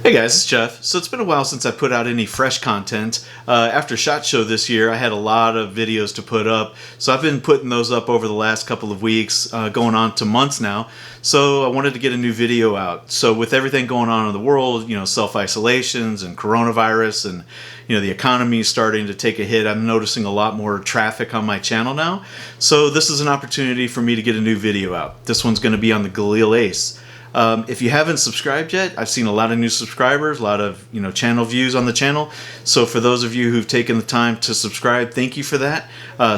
Hey guys, it's Jeff. So it's been a while since I put out any fresh content. After SHOT Show this year, I had a lot of videos to put up. So I've been putting those up over the last couple of weeks, going on to months now. So I wanted to get a new video out. So with everything going on in the world, self-isolations and coronavirus and, the economy is starting to take a hit, I'm noticing a lot more traffic on my channel now. So this is an opportunity for me to get a new video out. This one's going to be on the Galil ACE. If you haven't subscribed yet, I've seen a lot of new subscribers, a lot of channel views on the channel. So for those of you who've taken the time to subscribe, thank you for that.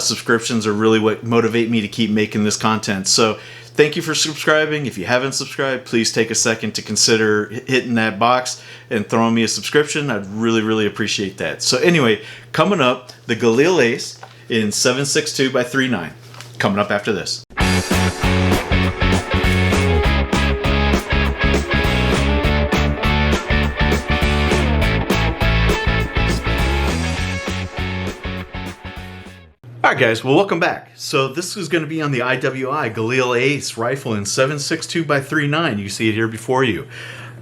Subscriptions are really what motivate me to keep making this content. So thank you for subscribing. If you haven't subscribed, please take a second to consider hitting that box and throwing me a subscription. I'd really appreciate that. So anyway, coming up, the Galil ACE in 7.62x3.9. Coming up after this. Alright guys, well welcome back. So this is going to be on the IWI Galil ACE rifle in 7.62x3.9. You see it here before you.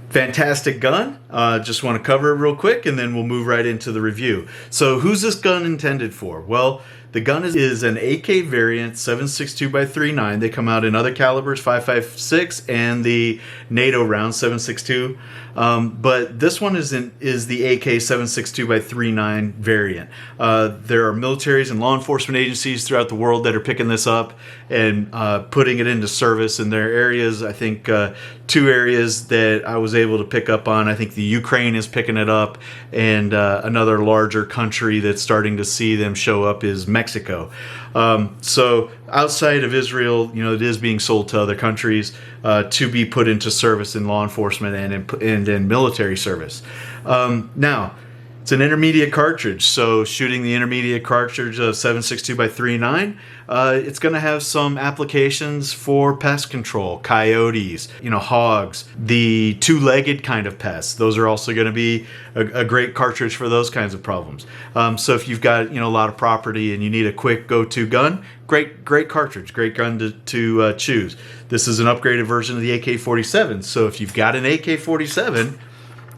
Fantastic gun. Just want to cover it real quick and then we'll move right into the review. So who's this gun intended for? Well, the gun is an AK variant 7.62x3.9. They come out in other calibers, 5.56 and the NATO round 7.62. But this one is the AK 7.62x3.9 variant. There are militaries and law enforcement agencies throughout the world that are picking this up and putting it into service in their areas. I think two areas that I was able to pick up on. I think the Ukraine is picking it up, and another larger country that's starting to see them show up is Mexico. So outside of Israel, it is being sold to other countries to be put into service in law enforcement and in military service. Now, it's an intermediate cartridge, so shooting the intermediate cartridge of 7.62x3.9, it's going to have some applications for pest control, coyotes, hogs, the two-legged kind of pests. Those are also going to be a great cartridge for those kinds of problems. So if you've got a lot of property and you need a quick go-to gun, great cartridge, great gun to choose. This is an upgraded version of the AK-47, so if you've got an AK-47,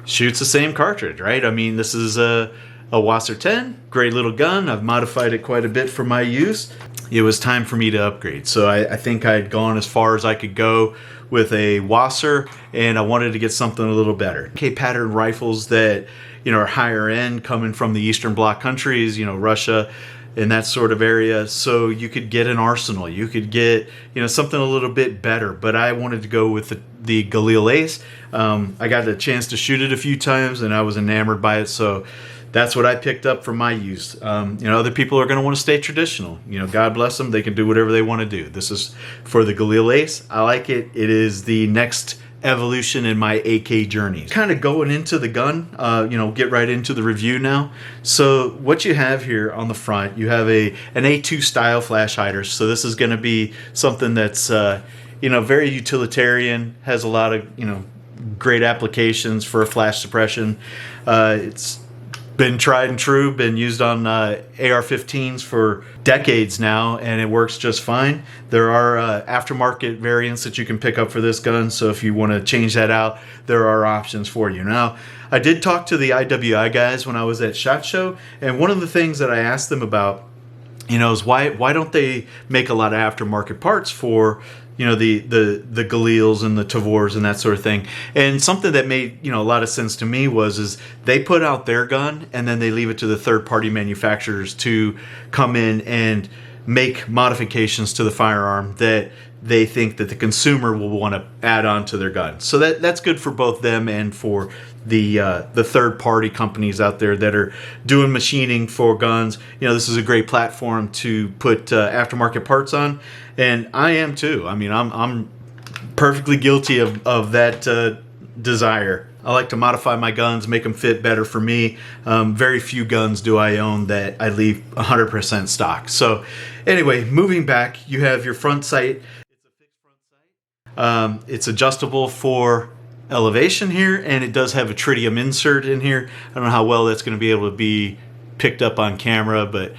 shoots the same cartridge, right? I mean, this is a Wasser 10, great little gun. I've modified it quite a bit for my use. It was time for me to upgrade. So I think I had gone as far as I could go with a Wasser, and I wanted to get something a little better. K-pattern rifles that, are higher end, coming from the Eastern Bloc countries, Russia, in that sort of area, so you could get an arsenal, you could get something a little bit better, but I wanted to go with the Galil ACE. I got a chance to shoot it a few times and I was enamored by it, so that's what I picked up for my use. Other people are going to want to stay traditional. God bless them, they can do whatever they want to do. This is for the Galil ACE. I like it. It is the next evolution in my AK journey. Kind of going into the gun, get right into the review now. So what you have here on the front, you have an A2 style flash hider. So this is going to be something that's very utilitarian, has a lot of great applications for flash suppression. It's been tried and true, been used on AR-15s for decades now, and it works just fine. There are aftermarket variants that you can pick up for this gun, so if you want to change that out, there are options for you. Now, I did talk to the IWI guys when I was at SHOT Show, and one of the things that I asked them about, is why don't they make a lot of aftermarket parts for the Galils and the Tavors and that sort of thing. And something that made a lot of sense to me is they put out their gun and then they leave it to the third-party manufacturers to come in and make modifications to the firearm that they think that the consumer will want to add on to their gun. So that's good for both them and for the third-party companies out there that are doing machining for guns. This is a great platform to put aftermarket parts on, and I am too. I mean, I'm perfectly guilty of that desire. I like to modify my guns, make them fit better for me. Very few guns do I own that I leave 100% stock. So anyway, moving back, you have your front sight. It's adjustable for elevation here, and it does have a tritium insert in here. I don't know how well that's going to be able to be picked up on camera, but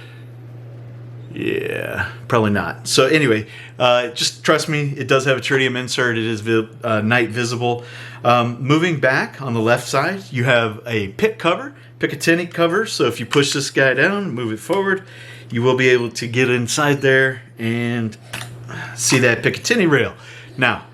Yeah, probably not. So anyway, just trust me, it does have a tritium insert. It is night visible. Moving back on the left side, you have a pick cover, Picatinny cover. So if you push this guy down, move it forward, you will be able to get inside there and see that Picatinny rail. Now,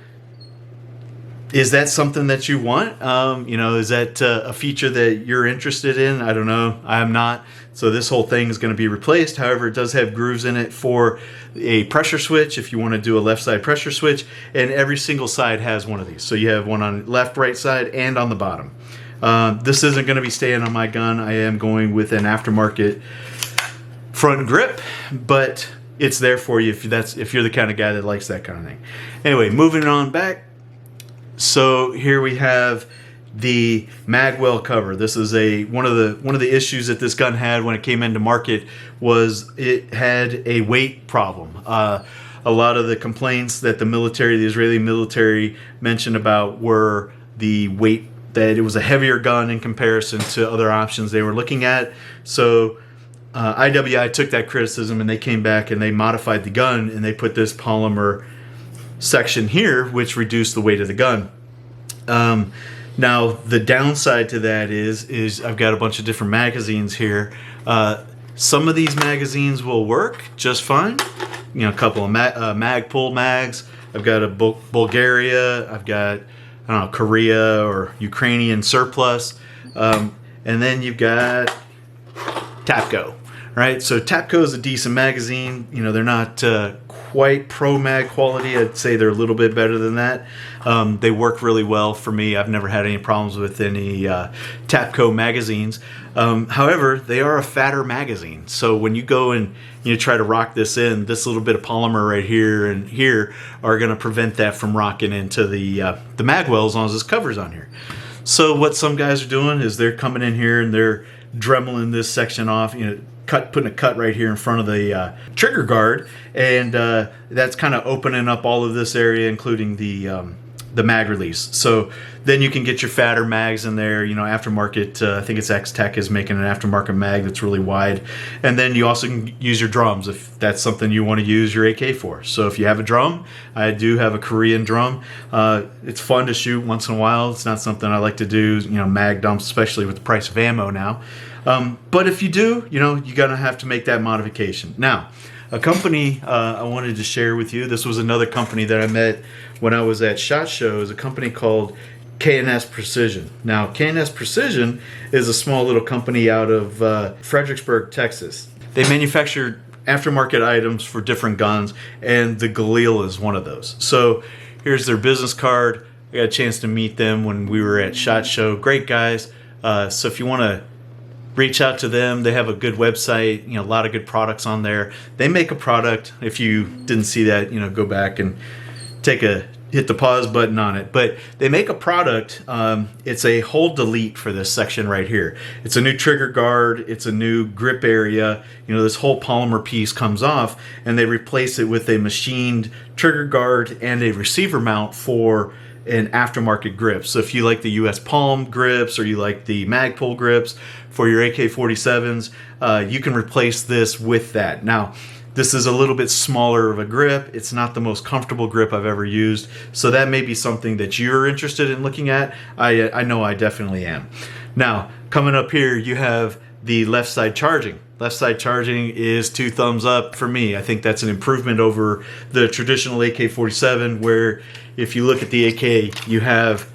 is that something that you want? Is that a feature that you're interested in? I don't know. I am not. So this whole thing is going to be replaced. However, it does have grooves in it for a pressure switch if you want to do a left side pressure switch. And every single side has one of these. So you have one on left, right side, and on the bottom. This isn't going to be staying on my gun. I am going with an aftermarket front grip, but it's there for you if you're the kind of guy that likes that kind of thing. Anyway, moving on back. So here we have the magwell cover. This is one of the issues that this gun had when it came into market was it had a weight problem. A lot of the complaints that the Israeli military mentioned about were the weight, that it was a heavier gun in comparison to other options they were looking at. So IWI took that criticism and they came back and they modified the gun and they put this polymer section here, which reduced the weight of the gun. Now the downside to that is I've got a bunch of different magazines here. Some of these magazines will work just fine. A couple of Magpul mags. I've got a Bulgaria. I've got, I don't know, Korea or Ukrainian surplus. And then you've got Tapco, right? So Tapco is a decent magazine. They're not quite pro mag quality. I'd say they're a little bit better than that. They work really well for me. I've never had any problems with any Tapco magazines. However, they are a fatter magazine. So when you go and you try to rock this little bit of polymer right here and here are going to prevent that from rocking into the magwell as long as this cover's on here. So what some guys are doing is they're coming in here and they're dremeling this section off, putting a cut right here in front of the trigger guard, and that's kind of opening up all of this area, including the mag release. So then you can get your fatter mags in there. Aftermarket, I think it's X-Tech is making an aftermarket mag that's really wide, and then you also can use your drums if that's something you want to use your AK for. So if you have a drum, I do have a Korean drum. It's fun to shoot once in a while. It's not something I like to do, mag dumps, especially with the price of ammo now. But if you do, you're going to have to make that modification. Now, a company I wanted to share with you, this was another company that I met when I was at SHOT Show, is a company called Kns Precision. Now, Kns Precision is a small little company out of Fredericksburg, Texas. They manufacture aftermarket items for different guns, and the Galil is one of those. So here's their business card. I got a chance to meet them when we were at SHOT Show. Great guys. So if you want to reach out to them, they have a good website, a lot of good products on there. They make a product. If you didn't see that, go back and hit the pause button on it. But they make a product. It's a hold delete for this section right here. It's a new trigger guard. It's a new grip area. This whole polymer piece comes off, and they replace it with a machined trigger guard and a receiver mount for an aftermarket grip. So if you like the US Palm grips or you like the Magpul grips for your AK-47s, you can replace this with that. Now, this is a little bit smaller of a grip. It's not the most comfortable grip I've ever used. So that may be something that you're interested in looking at. I know I definitely am. Now, coming up here, you have the left side charging. Left side charging is 2 thumbs up for me. I think that's an improvement over the traditional AK-47, where if you look at the AK, you have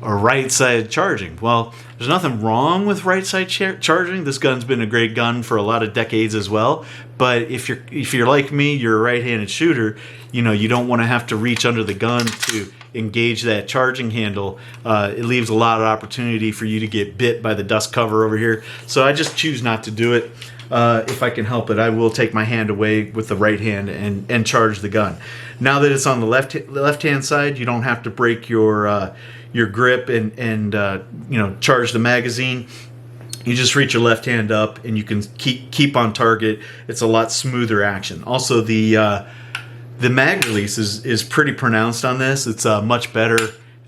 a right side charging. Well, there's nothing wrong with right side charging. This gun's been a great gun for a lot of decades as well. But if you're like me, you're a right-handed shooter, you don't want to have to reach under the gun to engage that charging handle. It leaves a lot of opportunity for you to get bit by the dust cover over here. So I just choose not to do it. If I can help it, I will take my hand away with the right hand and charge the gun. Now that it's on the left-hand side, you don't have to break your grip and charge the magazine. You just reach your left hand up and you can keep on target. It's a lot smoother action. Also, the mag release is pretty pronounced on this. It's much better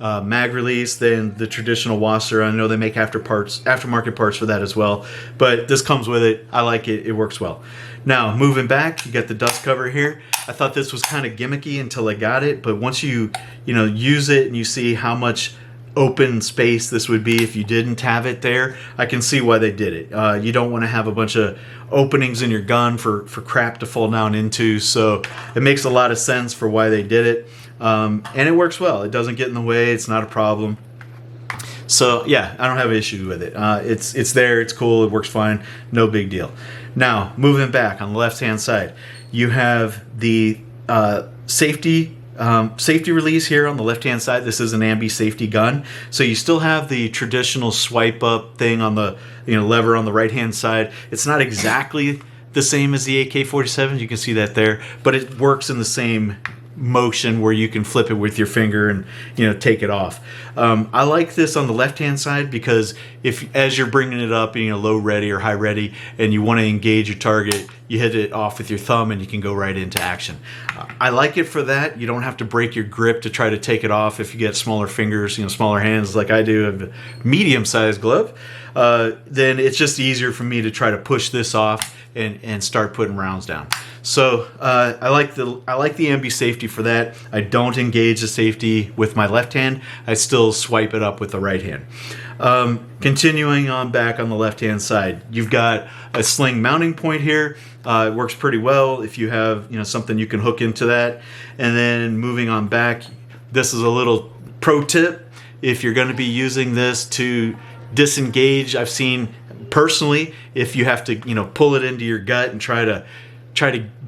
mag release than the traditional washer. I know they make aftermarket parts for that as well, but this comes with it. I like it. It works well. Now, moving back, you got the dust cover here. I thought this was kind of gimmicky until I got it, but once you use it and you see how much open space this would be if you didn't have it there, I can see why they did it. You don't want to have a bunch of openings in your gun for crap to fall down into, so it makes a lot of sense for why they did it. And it works well. It doesn't get in the way. It's not a problem. So yeah, I don't have an issue with it. It's there. It's cool. It works fine. No big deal. Now, moving back on the left-hand side, you have the safety release here on the left-hand side. This is an ambi safety gun, so you still have the traditional swipe up thing on the lever on the right-hand side. It's not exactly the same as the AK-47. You can see that there, but it works in the same motion where you can flip it with your finger and take it off. I like this on the left hand side because if as you're bringing it up low ready or high ready and you want to engage your target, you hit it off with your thumb and you can go right into action. I like it for that. You don't have to break your grip to try to take it off if you get smaller fingers, smaller hands like I do, have a medium-sized glove. Then it's just easier for me to try to push this off and start putting rounds down. So I like the ambi safety for that. I don't engage the safety with my left hand. I still swipe it up with the right hand. Continuing on back on the left hand side, you've got a sling mounting point here. It works pretty well if you have something you can hook into that. And then moving on back, this is a little pro tip. If you're going to be using this to disengage, I've seen personally, if you have to pull it into your gut and try to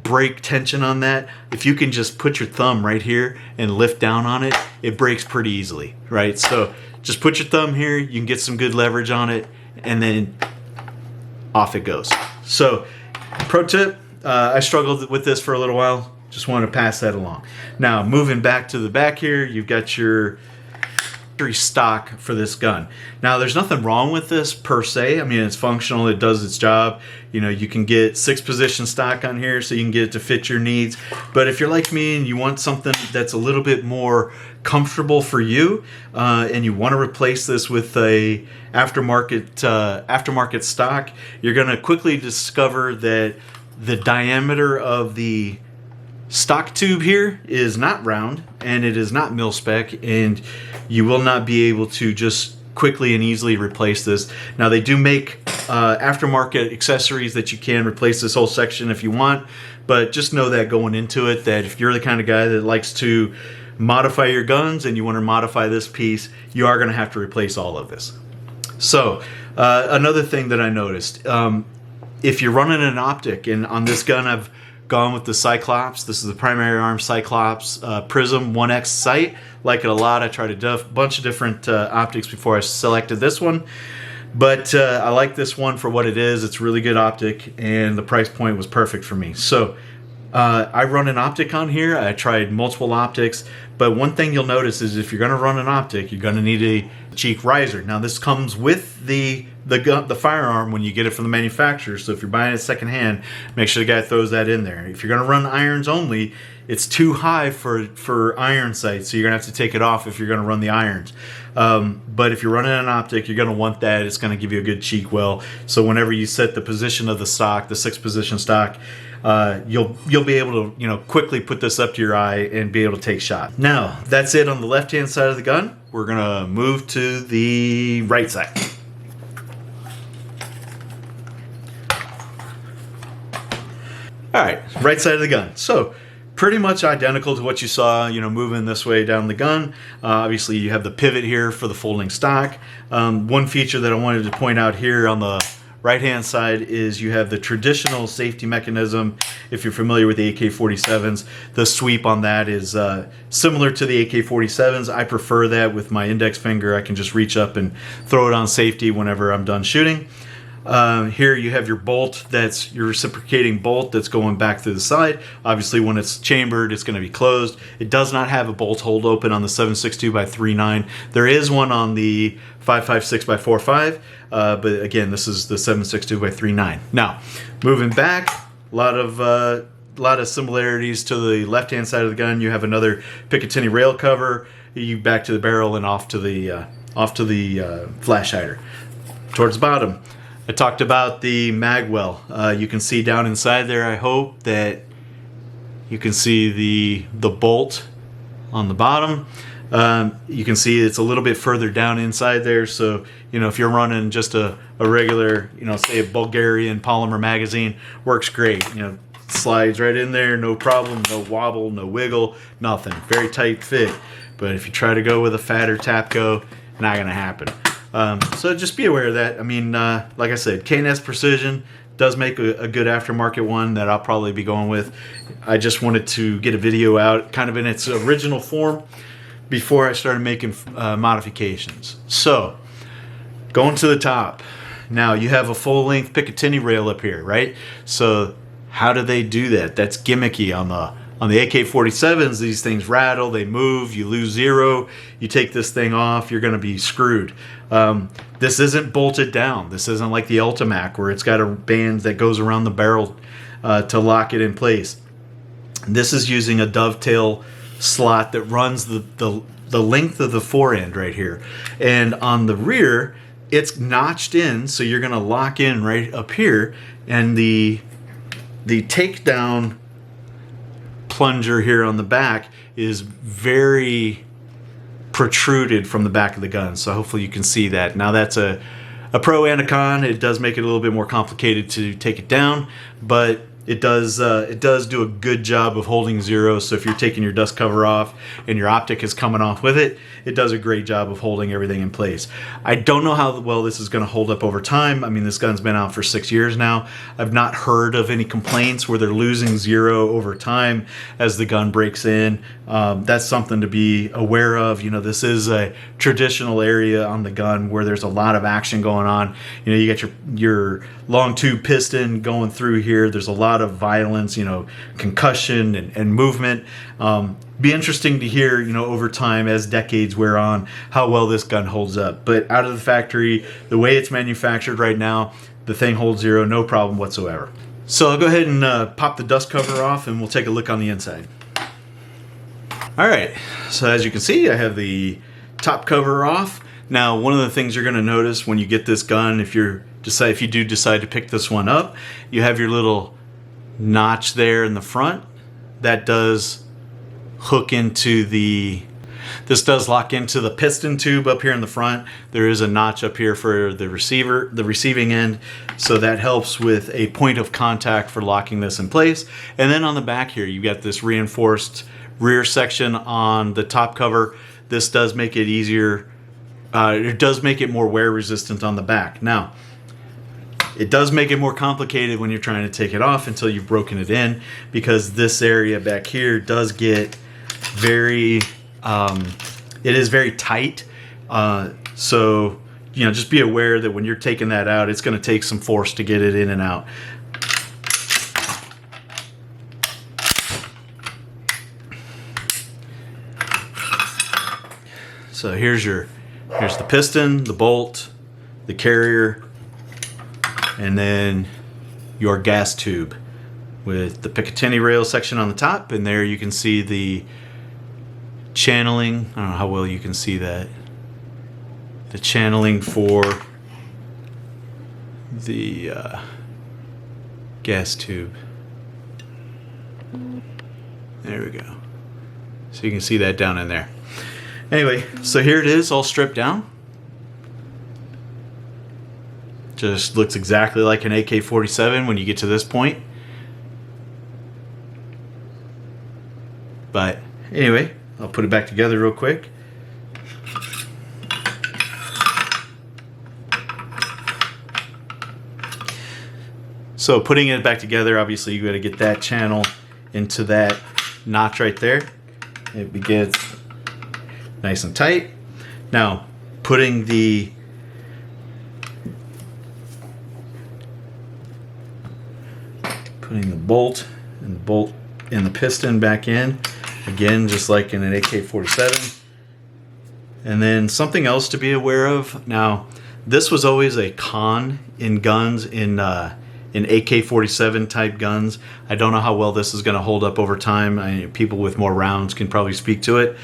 break tension on that, if you can just put your thumb right here and lift down on it, it breaks pretty easily, right? So just put your thumb here, you can get some good leverage on it, and then off it goes. So pro tip, I struggled with this for a little while, just want to pass that along. Now moving back to the back here, you've got your stock for this gun. Now there's nothing wrong with this per se. I mean, it's functional, it does its job. You can get 6-position stock on here so you can get it to fit your needs. But if you're like me and you want something that's a little bit more comfortable for you, and you want to replace this with a aftermarket stock, you're going to quickly discover that the diameter of the stock tube here is not round and it is not mil spec, and you will not be able to just quickly and easily replace this. Now they do make aftermarket accessories that you can replace this whole section if you want, but just know that going into it, that if you're the kind of guy that likes to modify your guns and you want to modify this piece, you are going to have to replace all of this. So another thing that I noticed, if you're running an optic, and on this gun I've gone with the Cyclops. This is the primary arm Cyclops Prism 1X sight. Like it a lot. I tried a bunch of different optics before I selected this one, but I like this one for what it is. It's really good optic, and the price point was perfect for me. So I run an optic on here. I tried multiple optics, but one thing you'll notice is if you're going to run an optic, you're going to need a cheek riser. Now this comes with the firearm when you get it from the manufacturer, so if you're buying it secondhand, make sure the guy throws that in there. If you're going to run irons only, it's too high for iron sights, so you're going to have to take it off if you're going to run the irons. But if you're running an optic, you're going to want that. It's going to give you a good cheek well, so whenever you set the position of the stock, the 6-position stock, you'll be able to quickly put this up to your eye and be able to take shots. Now that's it on the left hand side of the gun. We're gonna move to the right side. All right, right side of the gun. So pretty much identical to what you saw, moving this way down the gun. Obviously you have the pivot here for the folding stock. One feature that I wanted to point out here on the right hand side is you have the traditional safety mechanism. If you're familiar with the AK-47s, the sweep on that is similar to the AK-47s. I prefer that. With my index finger I can just reach up and throw it on safety whenever I'm done shooting. Here you have your bolt, that's your reciprocating bolt that's going back through the side. Obviously when it's chambered, it's going to be closed. It does not have a bolt hold open on the 7.62x3.9. There is one on the 5.56x4.5, but again, this is the 7.62x3.9. Now, moving back, a lot of similarities to the left-hand side of the gun. You have another Picatinny Rail cover. you back to the barrel and off to the flash hider. Towards the bottom, I talked about the mag well. You can see down inside there, I hope that you can see the bolt on the bottom. You can see it's a little bit further down inside there, so if you're running just a regular, say a Bulgarian polymer magazine, works great. Slides right in there, no problem, no wobble, no wiggle, nothing. Very tight fit. But if you try to go with a fatter Tapco, not gonna happen. So just be aware of that. I mean, like I said, Kns Precision does make a good aftermarket one that I'll probably be going with. I just wanted to get a video out kind of in its original form before I started making modifications. So, going to the top. Now, you have a full-length Picatinny rail up here, right? So, how do they do that? That's gimmicky. On the AK-47s, these things rattle, they move, you lose zero, you take this thing off, you're going to be screwed. This isn't bolted down. This isn't like the Ultimac where it's got a band that goes around the barrel to lock it in place. This is using a dovetail slot that runs the length of the forend right here. And on the rear, it's notched in, so you're going to lock in right up here. And the takedown plunger here on the back is very protruded from the back of the gun, so hopefully you can see that. Now that's a pro and a con. It does make it a little bit more complicated to take it down, but it does do a good job of holding zero. So if you're taking your dust cover off and your optic is coming off with it, it does a great job of holding everything in place. I don't know how well this is going to hold up over time. I mean, this gun's been out for 6 years now. I've not heard of any complaints where they're losing zero over time as the gun breaks in. That's something to be aware of. This is a traditional area on the gun where there's a lot of action going on. You got your long tube piston going through here. There's a lot of violence, concussion and movement. Be interesting to hear, over time as decades wear on, how well this gun holds up. But out of the factory, the way it's manufactured right now, the thing holds zero, no problem whatsoever. So I'll go ahead and pop the dust cover off and we'll take a look on the inside. Alright, so as you can see, I have the top cover off. Now, one of the things you're going to notice when you get this gun, if you do decide to pick this one up, you have your little notch there in the front. That does hook into this does lock into the piston tube up here in the front. There is a notch up here for the receiving end, so that helps with a point of contact for locking this in place. And then on the back here, you got this reinforced rear section on the top cover. This does make it easier. It does make it more wear resistant on the back. Now, it does make it more complicated when you're trying to take it off until you've broken it in, because this area back here does get very, it is very tight. So, just be aware that when you're taking that out, it's going to take some force to get it in and out. So here's the piston, the bolt, the carrier, and then your gas tube with the Picatinny Rail section on the top. And there you can see the channeling. I don't know how well you can see that. The channeling for the gas tube. There we go. So you can see that down in there. Anyway, so here it is, all stripped down. Just looks exactly like an AK-47 when you get to this point. But anyway, I'll put it back together real quick. So putting it back together, obviously you got to get that channel into that notch right there. It begins nice and tight. Now, putting the bolt and the piston back in, again, just like in an AK-47. And then something else to be aware of. Now, this was always a con in guns, in AK-47 type guns. I don't know how well this is going to hold up over time. People with more rounds can probably speak to it.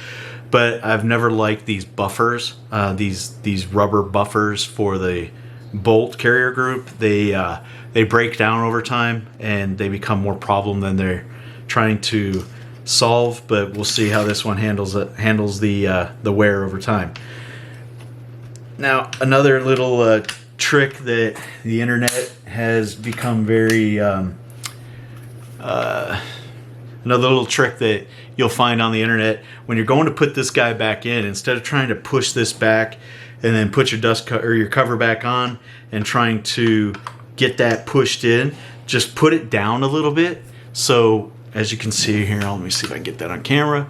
but I've never liked these buffers, these rubber buffers for the bolt carrier group. They break down over time and they become more problem than they're trying to solve. But we'll see how this one handles the wear over time. Now, another little trick that the internet has become very another little trick that you'll find on the internet, when you're going to put this guy back in, instead of trying to push this back and then put your your cover back on and trying to get that pushed in, just put it down a little bit. So as you can see here, let me see if I can get that on camera.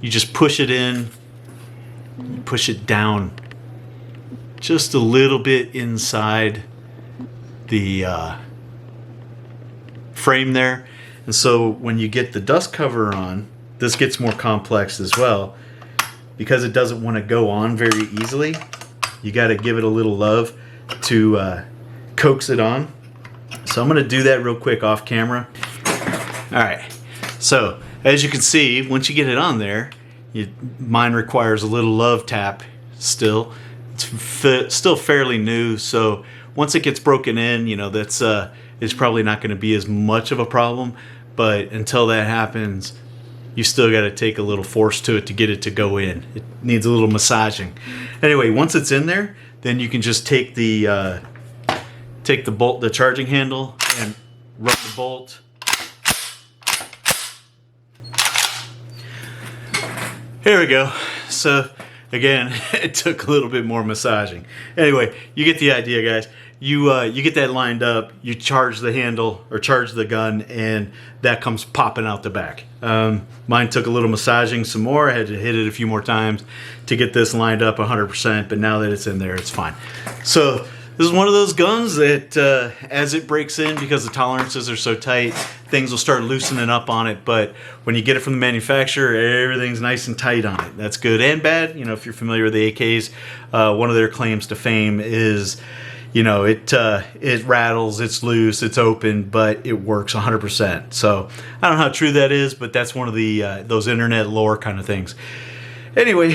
You just push it in, push it down just a little bit inside the frame there. And so when you get the dust cover on, this gets more complex as well, because it doesn't want to go on very easily. You got to give it a little love to coax it on. So I'm going to do that real quick off camera. All right, so as you can see, once you get it on there, mine requires a little love tap still. It's still fairly new, so once it gets broken in, you know, that's it's probably not going to be as much of a problem. But until that happens, you still got to take a little force to it to get it to go in. It needs a little massaging. Anyway, once it's in there, then you can just take the bolt, the charging handle, and rub the bolt. Here we go. So again, it took a little bit more massaging. Anyway, you get the idea, guys. You get that lined up, you charge the handle or charge the gun, and that comes popping out the back. Mine took a little massaging some more. I had to hit it a few more times to get this lined up 100%, but now that it's in there, it's fine. So this is one of those guns that as it breaks in, because the tolerances are so tight, things will start loosening up on it. But when you get it from the manufacturer, everything's nice and tight on it. That's good and bad. You know, if you're familiar with the AKs, one of their claims to fame is, you know, it rattles, it's loose, it's open, but it works 100%. So I don't know how true that is, but that's one of the those internet lore kind of things. Anyway,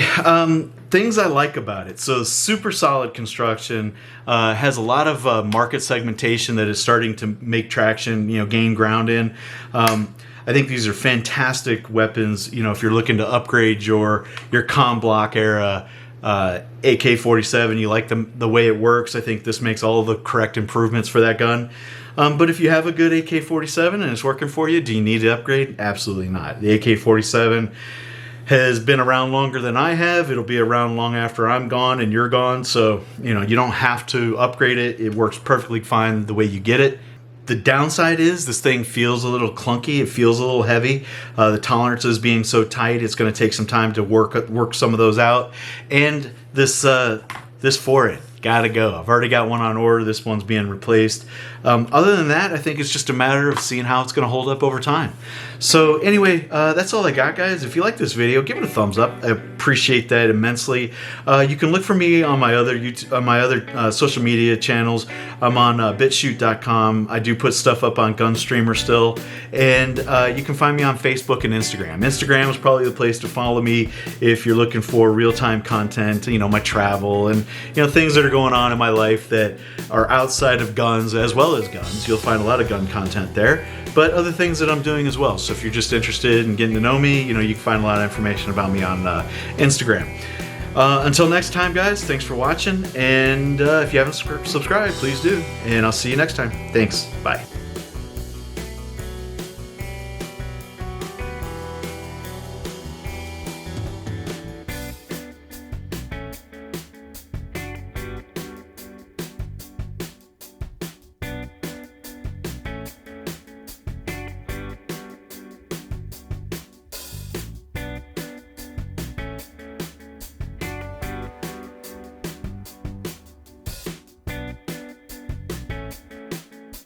things I like about it. So super solid construction, has a lot of market segmentation that is starting to make traction, you know, gain ground in. I think these are fantastic weapons. You know, if you're looking to upgrade your comm block era AK-47, you like the way it works, I think this makes all of the correct improvements for that gun. But if you have a good AK-47 and it's working for you, do you need to upgrade? Absolutely not. The AK-47 has been around longer than I have. It'll be around long after I'm gone and you're gone. So, you know, you don't have to upgrade it. It works perfectly fine the way you get it. The downside is this thing feels a little clunky. It feels a little heavy. The tolerances being so tight, it's going to take some time to work some of those out. And this forehead, gotta go. I've already got one on order. This one's being replaced. Other than that, I think it's just a matter of seeing how it's going to hold up over time. So anyway, that's all I got, guys. If you like this video, give it a thumbs up. I appreciate that immensely. You can look for me on my other social media channels. I'm on bitshoot.com. I do put stuff up on Gunstreamer still, and you can find me on Facebook and Instagram. Instagram is probably the place to follow me if you're looking for real-time content. You know, my travel and things that are going on in my life that are outside of guns as well as guns. You'll find a lot of gun content there, but other things that I'm doing as well. So if you're just interested in getting to know me, you can find a lot of information about me on Instagram. Until next time, guys, thanks for watching, and if you haven't subscribed, please do, and I'll see you next time. Thanks. Bye.